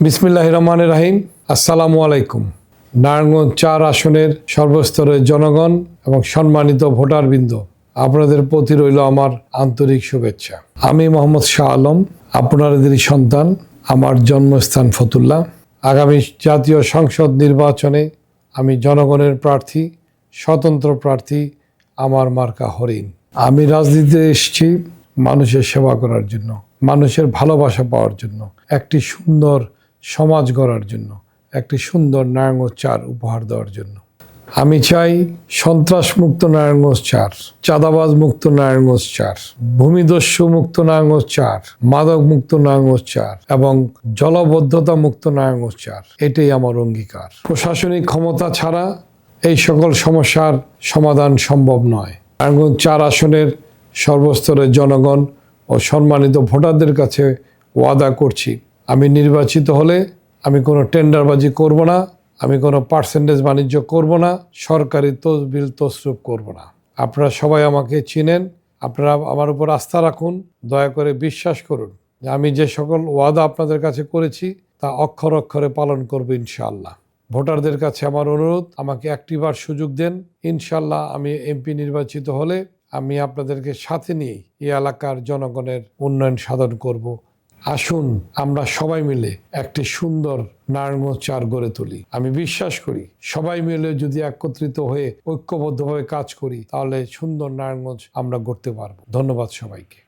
বিসমিল্লাহির রহমানির রহিম। আসসালামু আলাইকুম। নারায়ণগঞ্জ ৪ আসনের সর্বস্তরের জনগণ এবং সম্মানিত ভোটারবৃন্দ, আপনাদের প্রতি রইল আমার আন্তরিক শুভেচ্ছা। আমি মোহাম্মদ শাহ আলম, আপনাদেরই সন্তান। আমার জন্মস্থান ফতুল্লা। আগামী জাতীয় সংসদ নির্বাচনে আমি জনগণের প্রার্থী, স্বতন্ত্র প্রার্থী। আমার মার্কা হরিণ। আমি রাজনীতিতে এসেছি মানুষের সেবা করার জন্য, মানুষের ভালোবাসা পাওয়ার জন্য, একটি সুন্দর সমাজ গড়ার জন্য, একটি সুন্দর নারায়ণগঞ্জ ৪ উপহার দেওয়ার জন্য। আমি চাই সন্ত্রাস মুক্ত নারায়ণগঞ্জ ৪, চাঁদাবাজ মুক্ত নারায়ণগঞ্জ ৪, ভূমিদস্যু মুক্ত নারায়ণগঞ্জ ৪, মাদক মুক্ত নারায়ণগঞ্জ ৪ এবং জলবদ্ধতা মুক্ত নারায়ণগঞ্জ ৪। এটাই আমার অঙ্গীকার। প্রশাসনিক ক্ষমতা ছাড়া এই সকল সমস্যার সমাধান সম্ভব নয়। নারায়ণগঞ্জ ৪ আসনের সর্বস্তরের জনগণ ও সম্মানিত ভোটারদের কাছে ওয়াদা করছি, আমি নির্বাচিত হলে আমি কোনো টেন্ডারবাজি করব না, আমি কোনো পার্সেন্টেজ বাণিজ্য করব না, সরকারি তহবিল তসরুপ করব না। আপনারা সবাই আমাকে চিনেন, আপনারা আমার উপর আস্থা রাখুন, দয়া করে বিশ্বাস করুন যে আমি যে সকল ওয়াদা আপনাদের কাছে করেছি তা অক্ষর অক্ষরে পালন করব ইনশাআল্লাহ। ভোটারদের কাছে আমার অনুরোধ, আমাকে একটিবার সুযোগ দেন। ইনশাআল্লাহ আমি এমপি নির্বাচিত হলে আমি আপনাদেরকে সাথে নিয়ে এই এলাকার জনগণের উন্নয়ন সাধন করব। আসুন আমরা সবাই মিলে একটি সুন্দর নারায়ণগঞ্জ ৪ গড়ে তুলি। আমি বিশ্বাস করি সবাই মিলে যদি একত্রিত হয়ে ঐক্যবদ্ধভাবে কাজ করি তাহলে সুন্দর নারায়ণগঞ্জ আমরা গড়তে পারবো। ধন্যবাদ সবাইকে।